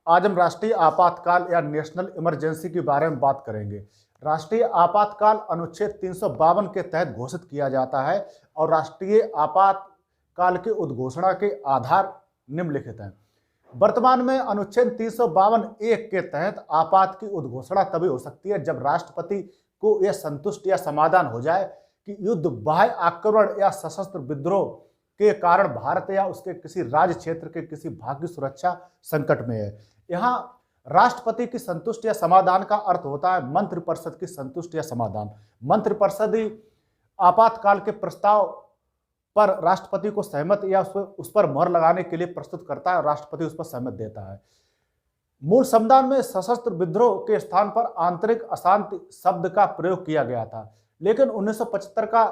आज हम राष्ट्रीय आपातकाल या नेशनल इमरजेंसी के बारे में बात करेंगे। राष्ट्रीय आपातकाल अनुच्छेद 352 के तहत घोषित किया जाता है और राष्ट्रीय आपातकाल की उद्घोषणा के आधार निम्नलिखित हैं। वर्तमान में अनुच्छेद 352(1) के तहत आपात की उद्घोषणा तभी हो सकती है जब राष्ट्रपति को यह संतुष्ट या समाधान हो जाए कि युद्ध, बाह्य आक्रमण या सशस्त्र विद्रोह के कारण भारत या उसके किसी राज्य क्षेत्र के किसी भाग की सुरक्षा संकट में है। यहाँ राष्ट्रपति की संतुष्टि या समाधान का अर्थ होता है मंत्रिपरिषद की संतुष्टि या समाधान। मंत्रिपरिषद ही आपातकाल के प्रस्ताव पर राष्ट्रपति को सहमत या उस पर मोहर लगाने के लिए प्रस्तुत करता है। राष्ट्रपति उस पर सहमत देता है। मूल संविधान में सशस्त्र विद्रोह के स्थान पर आंतरिक अशांति शब्द का प्रयोग किया गया था, लेकिन 1975 का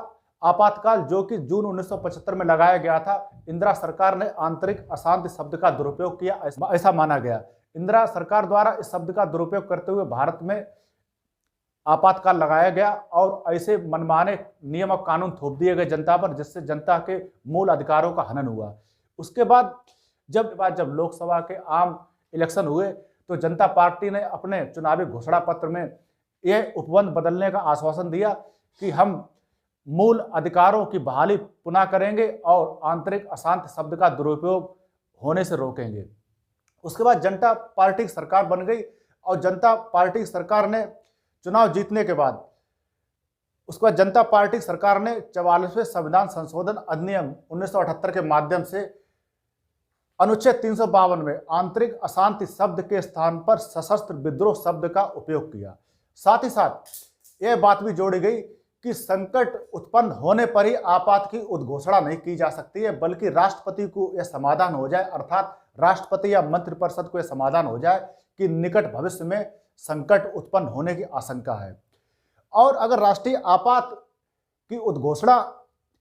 आपातकाल, जो कि जून 1975 में लगाया गया था, इंदिरा सरकार ने आंतरिक अशांति शब्द का दुरुपयोग किया, ऐसा माना गया। इंदिरा सरकार द्वारा इस शब्द का दुरुपयोग करते हुए भारत में आपातकाल लगाया गया और ऐसे मनमाने नियम और कानून थोप दिए गए जनता पर, जिससे जनता के मूल अधिकारों का हनन हुआ। उसके बाद जब लोकसभा के आम इलेक्शन हुए तो जनता पार्टी ने अपने चुनावी घोषणा पत्र में यह उपबंध बदलने का आश्वासन दिया कि हम मूल अधिकारों की बहाली पुनः करेंगे और आंतरिक अशांति शब्द का दुरुपयोग होने से रोकेंगे। उसके बाद जनता पार्टी की सरकार बन गई और जनता पार्टी की सरकार ने चुनाव जीतने के बाद उसके बाद जनता पार्टी सरकार ने 44वें संविधान संशोधन अधिनियम 1978 के माध्यम से अनुच्छेद 352 में आंतरिक अशांति शब्द के स्थान पर सशस्त्र विद्रोह शब्द का उपयोग किया। साथ ही साथ यह बात भी जोड़ी गई कि संकट उत्पन्न होने पर ही आपात की उद्घोषणा नहीं की जा सकती है, बल्कि राष्ट्रपति को यह समाधान हो जाए, अर्थात राष्ट्रपति या मंत्रिपरिषद को यह समाधान हो जाए कि निकट भविष्य में संकट उत्पन्न होने की आशंका है। और अगर राष्ट्रीय आपात की उद्घोषणा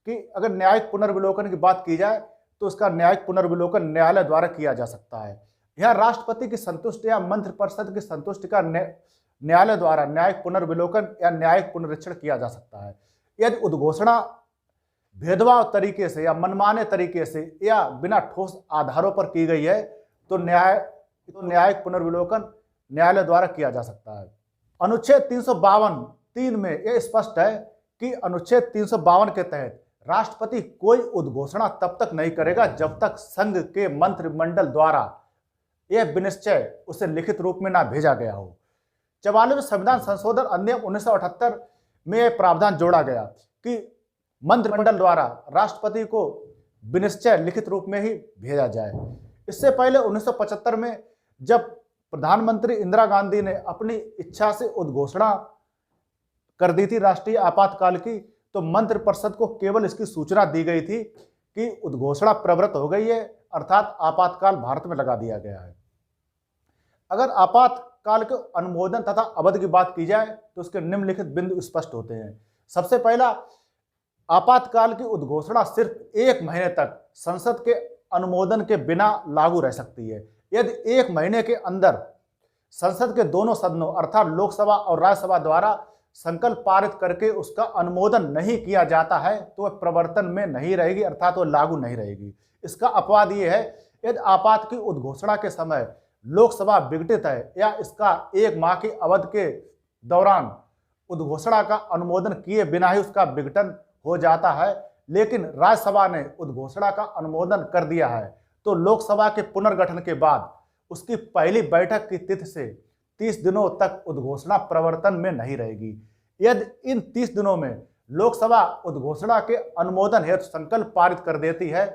की अगर न्यायिक पुनर्विलोकन की बात की जाए तो उसका न्यायिक पुनर्विलोकन न्यायालय द्वारा किया जा सकता है। यह राष्ट्रपति की संतुष्टि या मंत्रिपरिषद की संतुष्टि का न्यायालय द्वारा न्यायिक पुनर्विलोकन या न्यायिक पुनरीक्षण किया जा सकता है। यदि उद्घोषणा भेदभाव तरीके से या मनमाने तरीके से या बिना ठोस आधारों पर की गई है तो न्यायिक पुनर्विलोकन न्यायालय द्वारा किया जा सकता है। अनुच्छेद 352(3) में यह स्पष्ट है कि अनुच्छेद 352 के तहत राष्ट्रपति कोई उद्घोषणा तब तक नहीं करेगा जब तक संघ के मंत्रिमंडल द्वारा यह विनिश्चय उसे लिखित रूप में ना भेजा गया हो। 44वें संविधान संशोधन अधिनियम 1978 में यह प्रावधान जोड़ा गया कि मंत्रिमंडल द्वारा राष्ट्रपति को विनिश्चय लिखित रूप में ही भेजा जाए। इससे पहले 1975 में जब प्रधानमंत्री इंदिरा गांधी ने अपनी इच्छा से उद्घोषणा कर दी थी राष्ट्रीय आपातकाल की, तो मंत्रिपरिषद को केवल इसकी सूचना दी गई थी कि उद्घोषणा प्रवृत्त हो गई है, अर्थात आपातकाल भारत में लगा दिया गया है। अगर आपातकाल के अनुमोदन तथा अवधि की बात की जाए तो उसके निम्नलिखित बिंदु स्पष्ट होते हैं। सबसे पहला, आपातकाल की उद्घोषणा सिर्फ 1 महीने तक संसद के अनुमोदन के बिना लागू रह सकती है। यदि 1 महीने के अंदर संसद के दोनों सदनों अर्थात लोकसभा और राज्यसभा द्वारा संकल्प पारित करके उसका अनुमोदन नहीं किया जाता है तो वह प्रवर्तन में नहीं रहेगी, अर्थात वह लागू नहीं रहेगी। इसका अपवाद यह है यदि आपात की उद्घोषणा के समय लोकसभा विघटित है या इसका 1 माह की अवधि के दौरान उद्घोषणा का अनुमोदन किए बिना ही उसका विघटन हो जाता है, लेकिन राज्यसभा ने उद्घोषणा का अनुमोदन कर दिया है, तो लोकसभा के पुनर्गठन के बाद उसकी पहली बैठक की तिथि से 30 दिनों तक उद्घोषणा प्रवर्तन में नहीं रहेगी। यदि इन 30 दिनों में लोकसभा उद्घोषणा के अनुमोदन हेतु संकल्प पारित कर देती है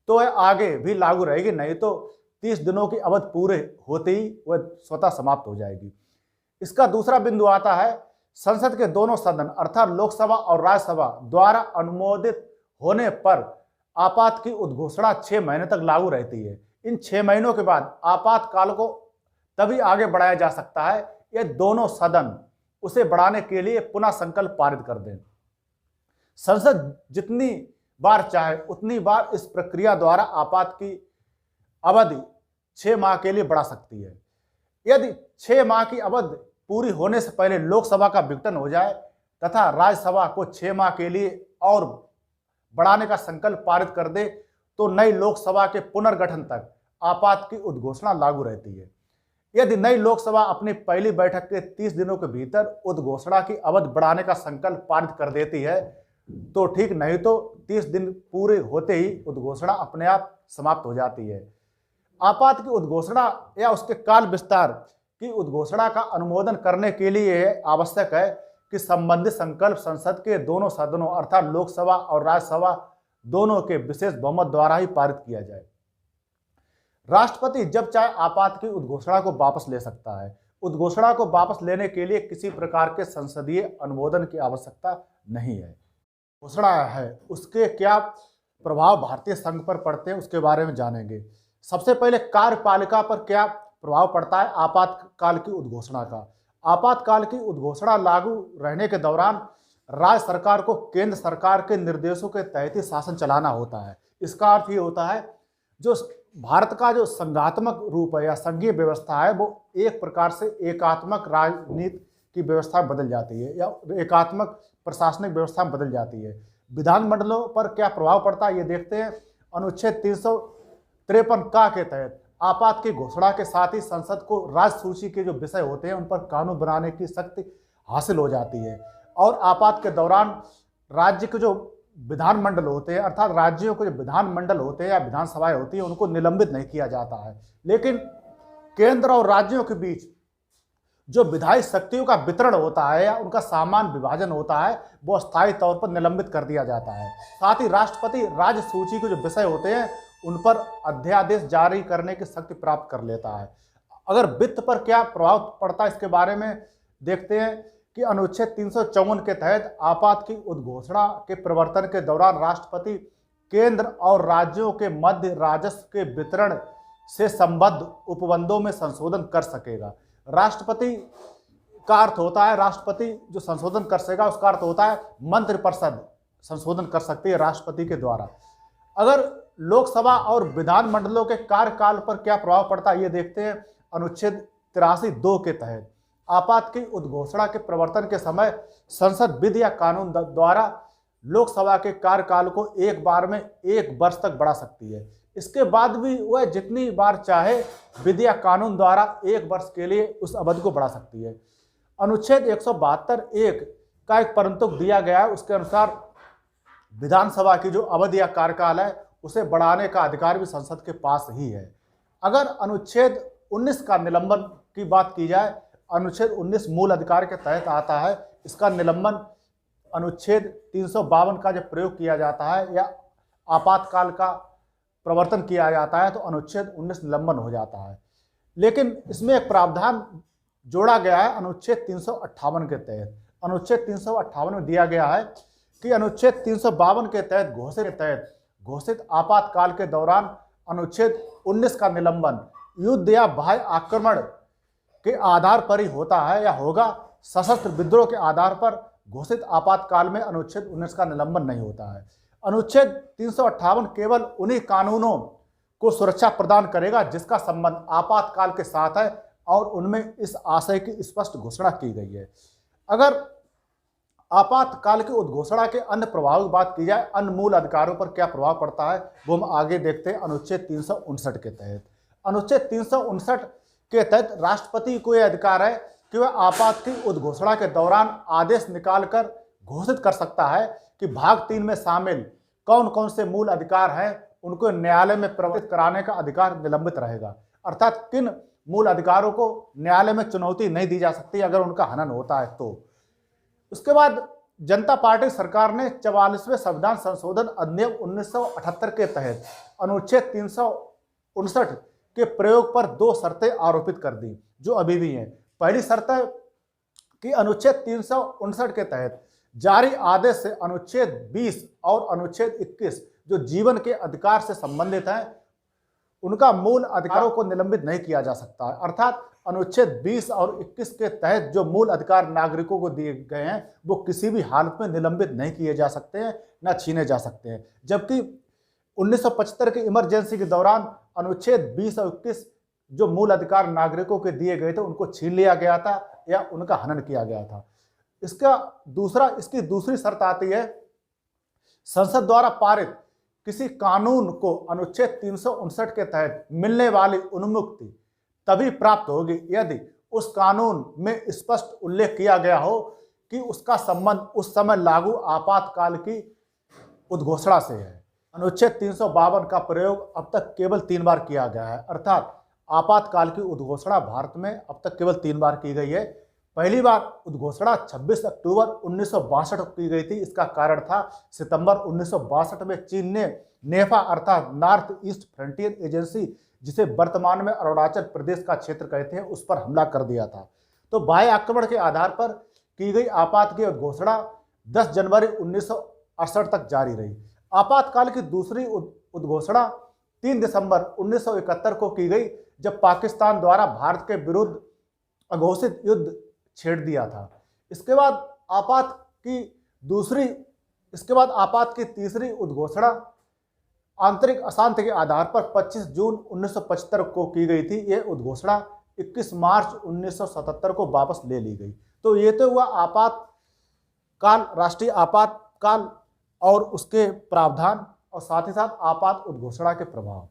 तो वह आगे भी लागू रहेगी, नहीं तो 30 दिनों की अवधि पूरे होते ही वह स्वतः समाप्त हो जाएगी। इसका दूसरा बिंदु आता है, संसद के दोनों सदन अर्थात लोकसभा और राज्यसभा द्वारा अनुमोदित होने पर आपात की उद्घोषणा 6 महीने तक लागू रहती है। इन 6 महीनों के बाद आपातकाल को तभी आगे बढ़ाया जा सकता है यदि दोनों सदन उसे बढ़ाने के लिए पुनः संकल्प पारित कर दें। संसद जितनी बार चाहे उतनी बार इस प्रक्रिया द्वारा आपात की अवधि 6 माह के लिए बढ़ा सकती है। यदि 6 माह की अवधि पूरी होने से पहले लोकसभा का विघटन हो जाए तथा राज्यसभा को 6 माह के लिए और बढ़ाने का संकल्प पारित कर दे तो नई लोकसभा के पुनर्गठन तक आपात की उद्घोषणा लागू रहती है। यदि नई लोकसभा अपनी पहली बैठक के 30 दिनों के भीतर उद्घोषणा की अवधि बढ़ाने का संकल्प पारित कर देती है तो ठीक, नहीं तो 30 दिन पूरे होते ही उद्घोषणा अपने आप समाप्त हो जाती है। आपात की उद्घोषणा या उसके काल विस्तार की उद्घोषणा का अनुमोदन करने के लिए यह आवश्यक है कि संबंधित संकल्प संसद के दोनों सदनों अर्थात लोकसभा और राज्यसभा दोनों के विशेष बहुमत द्वारा ही पारित किया जाए। राष्ट्रपति जब चाहे आपात की उद्घोषणा को वापस ले सकता है। उद्घोषणा को वापस लेने के लिए किसी प्रकार के संसदीय अनुमोदन की आवश्यकता नहीं है। घोषणा है उसके क्या प्रभाव भारतीय संघ पर पड़ते हैं उसके बारे में जानेंगे। सबसे पहले कार्यपालिका पर क्या प्रभाव पड़ता है आपातकाल की उद्घोषणा का। आपातकाल की उद्घोषणा लागू रहने के दौरान राज्य सरकार को केंद्र सरकार के निर्देशों के तहत ही शासन चलाना होता है। इसका अर्थ ये होता है जो भारत का जो संघात्मक रूप है या संघीय व्यवस्था है वो एक प्रकार से एकात्मक राजनीति की व्यवस्था बदल जाती है या एकात्मक प्रशासनिक व्यवस्था में बदल जाती है। विधानमंडलों पर क्या प्रभाव पड़ता है ये देखते हैं। अनुच्छेद 353 का के तहत आपात की घोषणा के साथ ही संसद को राज्य सूची के जो विषय होते हैं उन पर कानून बनाने की शक्ति हासिल हो जाती है और आपात के दौरान राज्य के जो विधानमंडल होते हैं अर्थात राज्यों के जो विधानमंडल होते हैं या विधानसभाएं होती हैं उनको निलंबित नहीं किया जाता है, लेकिन केंद्र और राज्यों के बीच जो विधायी शक्तियों का वितरण होता है या उनका सामान विभाजन होता है वो स्थायी तौर पर निलंबित कर दिया जाता है। साथ ही राष्ट्रपति राज्य सूची के जो विषय होते हैं उन पर अध्यादेश जारी करने की शक्ति प्राप्त कर लेता है। अगर वित्त पर क्या प्रभाव पड़ता है इसके बारे में देखते हैं कि अनुच्छेद 354 के तहत आपात की उद्घोषणा के प्रवर्तन के दौरान राष्ट्रपति केंद्र और राज्यों के मध्य राजस्व के वितरण से संबद्ध उपबंधों में संशोधन कर सकेगा। राष्ट्रपति का अर्थ होता है, राष्ट्रपति जो संशोधन कर सकेगा उसका अर्थ होता है मंत्रिपरिषद संशोधन कर सकती है राष्ट्रपति के द्वारा। अगर लोकसभा और विधानमंडलों के कार्यकाल पर क्या प्रभाव पड़ता है ये देखते हैं। अनुच्छेद 83(2) के तहत आपात की उद्घोषणा के प्रवर्तन के समय संसद विधि या कानून द्वारा लोकसभा के कार्यकाल को एक बार में 1 वर्ष तक बढ़ा सकती है। इसके बाद भी वह जितनी बार चाहे विधि या कानून द्वारा 1 वर्ष के लिए उस अवधि को बढ़ा सकती है। अनुच्छेद 172(1) का एक परंतु दिया गया है, उसके अनुसार विधानसभा की जो अवधि या कार्यकाल है उसे बढ़ाने का अधिकार भी संसद के पास ही है। अगर अनुच्छेद 19 का निलंबन की बात की जाए, अनुच्छेद 19 मूल अधिकार के तहत आता है। इसका निलंबन अनुच्छेद 352 का जब प्रयोग किया जाता है या आपातकाल का प्रवर्तन किया जाता है तो अनुच्छेद 19 निलंबन हो जाता है। लेकिन इसमें एक प्रावधान जोड़ा गया है अनुच्छेद 358 के तहत। अनुच्छेद 358 में दिया गया है कि अनुच्छेद 352 के तहत घोषित आपातकाल के दौरान अनुच्छेद 19 का निलंबन युद्ध या बाह्य आक्रमण के आधार पर ही होता है या होगा। सशस्त्र विद्रोह के आधार पर घोषित आपातकाल में अनुच्छेद 19 का निलंबन नहीं होता है। अनुच्छेद 358 केवल उन्हीं कानूनों को सुरक्षा प्रदान करेगा जिसका संबंध आपातकाल के साथ है और उनमें इस आशय की स्पष्ट घोषणा की गई है। अगर आपातकाल की उद्घोषणा के अन्य प्रभावों की बात की जाए, अन्य मूल अधिकारों पर क्या प्रभाव पड़ता है वो हम आगे देखते हैं। अनुच्छेद 359 के तहत अनुच्छेद 359 के तहत राष्ट्रपति को यह अधिकार है कि वह आपात की उद्घोषणा के दौरान आदेश निकालकर घोषित कर सकता है कि भाग 3 में शामिल कौन कौन से मूल अधिकार हैं उनको न्यायालय में प्रवर्तित कराने का अधिकार निलंबित रहेगा। अर्थात किन मूल अधिकारों को न्यायालय में चुनौती नहीं दी जा सकती अगर उनका हनन होता है तो। उसके बाद जनता पार्टी सरकार ने 44वें संविधान संशोधन अधिनियम 1978 के तहत अनुच्छेद 359 के प्रयोग पर 2 शर्तें आरोपित कर दी जो अभी भी हैं। पहली शर्त है कि अनुच्छेद 359 के तहत जारी आदेश से अनुच्छेद 20 और अनुच्छेद 21 जो जीवन के अधिकार से संबंधित हैं उनका मूल अधिकारों को निलंबित नहीं किया जा सकता है। अर्थात अनुच्छेद 20 और 21 के तहत जो मूल अधिकार नागरिकों को दिए गए हैं वो किसी भी हालत में निलंबित नहीं किए जा सकते हैं न छीने जा सकते हैं। जबकि 1975 की इमरजेंसी के दौरान अनुच्छेद 20 और 21 जो मूल अधिकार नागरिकों के दिए गए थे उनको छीन लिया गया था या उनका हनन किया गया था। इसकी दूसरी शर्त आती है संसद द्वारा पारित किसी कानून को अनुच्छेद 359 के तहत मिलने वाली उन्मुक्ति तभी प्राप्त होगी यदि उस कानून में स्पष्ट उल्लेख किया गया हो कि उसका संबंध उस समय लागू आपातकाल की उद्घोषणा से है। अनुच्छेद 352 का प्रयोग अब तक केवल 3 बार किया गया है, अर्थात आपातकाल की उद्घोषणा भारत में अब तक केवल 3 बार की गई है। पहली बार उद्घोषणा 26 अक्टूबर 1962 को की गई थी। इसका कारण था सितंबर 1962 में चीन ने नेफा अर्थात नॉर्थ ईस्ट फ्रंटियर एजेंसी, जिसे वर्तमान में अरुणाचल प्रदेश का क्षेत्र कहते हैं, उस पर हमला कर दिया था। तो बाह्य आक्रमण के आधार पर की गई आपात की उद्घोषणा 10 जनवरी 1968 तक जारी रही। आपातकाल की दूसरी उद्घोषणा 3 दिसंबर 1971 को की गई, जब पाकिस्तान द्वारा भारत के विरुद्ध अघोषित युद्ध छेड़ दिया था। इसके बाद आपात की तीसरी उद्घोषणा आंतरिक अशांति के आधार पर 25 जून 1975 को की गई थी। यह उद्घोषणा 21 मार्च 1977 को वापस ले ली गई। तो ये तो हुआ आपातकाल, राष्ट्रीय आपातकाल और उसके प्रावधान, और साथ ही साथ आपात उद्घोषणा के प्रभाव।